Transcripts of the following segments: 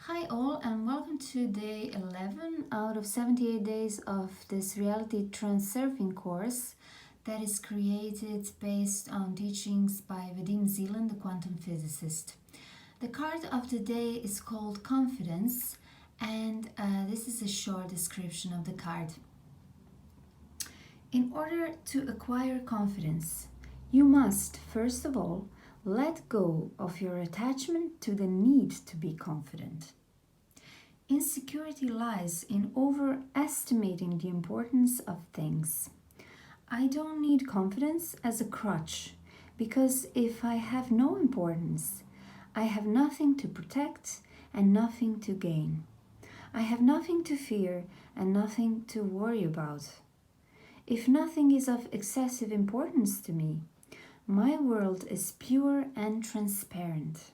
Hi all, and welcome to day 11 out of 78 days of this Reality Transurfing course that is created based on teachings by Vadim Zeland, the quantum physicist. The card of the day is called Confidence, and this is a short description of the card. In order to acquire confidence, you must, first of all, let go of your attachment to the need to be confident. Insecurity lies in overestimating the importance of things. I don't need confidence as a crutch, because if I have no importance, I have nothing to protect and nothing to gain. I have nothing to fear and nothing to worry about. If nothing is of excessive importance to me, my world is pure and transparent.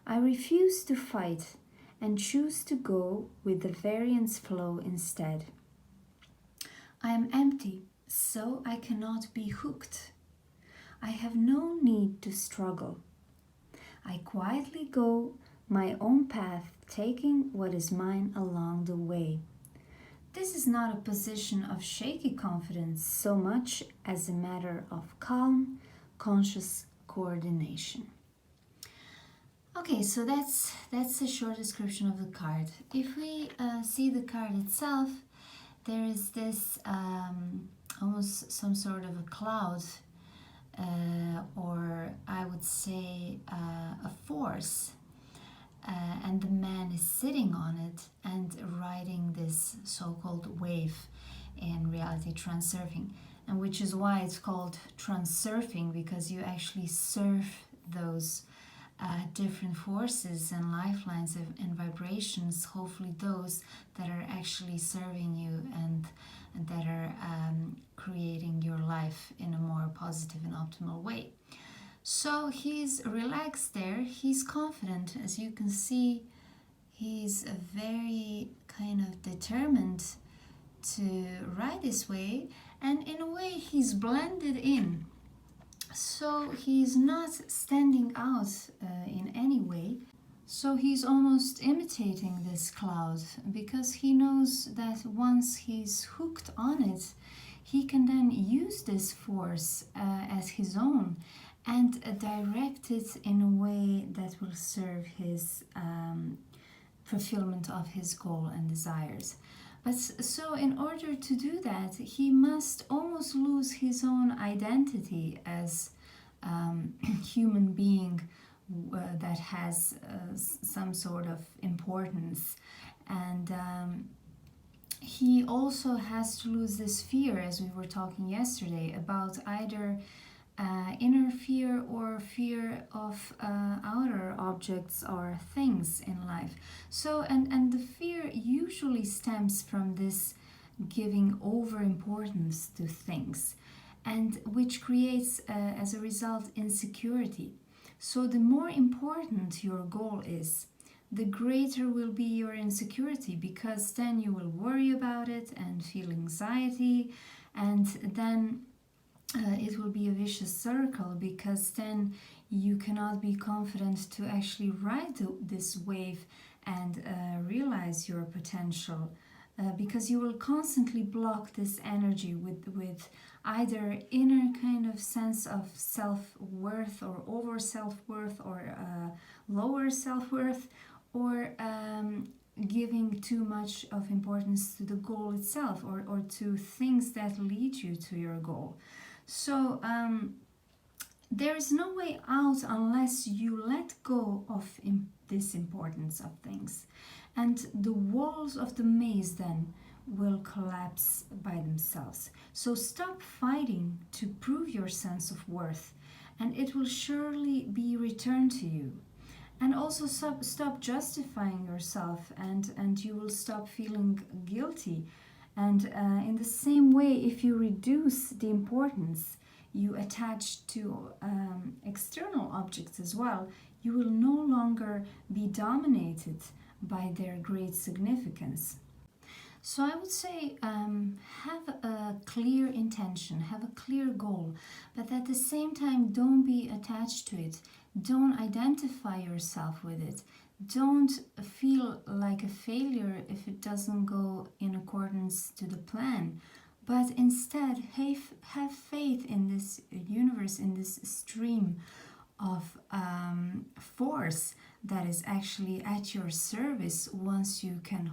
I refuse to fight and choose to go with the variance flow instead. I am empty, so I cannot be hooked. I have no need to struggle. I quietly go my own path, taking what is mine along the way. This is not a position of shaky confidence so much as a matter of calm, conscious coordination. Okay, so that's a short description of the card. If we see the card itself, there is this almost some sort of a cloud, or I would say a force, and the man is sitting on it and riding this so-called wave in Reality Transurfing, and which is why it's called transurfing, because you actually surf those different forces and lifelines and vibrations, hopefully those that are actually serving you and that are creating your life in a more positive and optimal way. So he's relaxed there, he's confident, as you can see. He's very kind of determined to ride this way, and in a way he's blended in. So he's not standing out in any way. So he's almost imitating this cloud, because he knows that once he's hooked on it, he can then use this force as his own and direct it in a way that will serve his fulfillment of his goal and desires. But so in order to do that, he must almost lose his own identity as human being that has some sort of importance. And he also has to lose this fear, as we were talking yesterday, about either inner fear or fear of outer objects or things in life. So, and the fear usually stems from this giving over importance to things, and which creates, as a result, insecurity. So the more important your goal is, the greater will be your insecurity, because then you will worry about it and feel anxiety, and then it will be a vicious circle, because then you cannot be confident to actually ride this wave and realize your potential, because you will constantly block this energy with either inner kind of sense of self-worth or over self-worth, or lower self-worth, or giving too much of importance to the goal itself, or to things that lead you to your goal. So there is no way out unless you let go of this importance of things, and the walls of the maze then will collapse by themselves. So stop fighting to prove your sense of worth, and it will surely be returned to you. And also stop justifying yourself, and you will stop feeling guilty. And in the same way, if you reduce the importance you attach to external objects as well, you will no longer be dominated by their great significance. So I would say have a clear intention, have a clear goal, but at the same time don't be attached to it. Don't identify yourself with it. don't feel like a failure if it doesn't go in accordance to the plan, but instead have faith in this universe, in this stream of force that is actually at your service once you can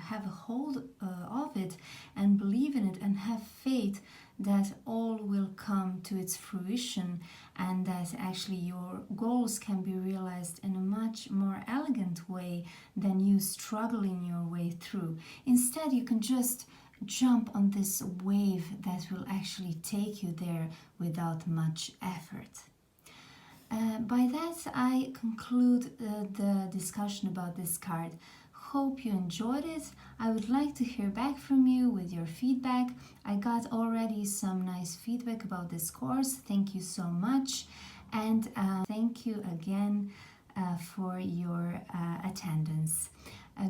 have a hold of it and believe in it and have faith that all will come to its fruition and that actually your goals can be realized in a much more elegant way than you struggling your way through. Instead, you can just jump on this wave that will actually take you there without much effort. By that, I conclude the discussion about this card. Hope you enjoyed it. I would like to hear back from you with your feedback. I got already some nice feedback about this course. Thank you so much. And thank you again for your attendance.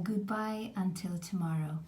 Goodbye until tomorrow.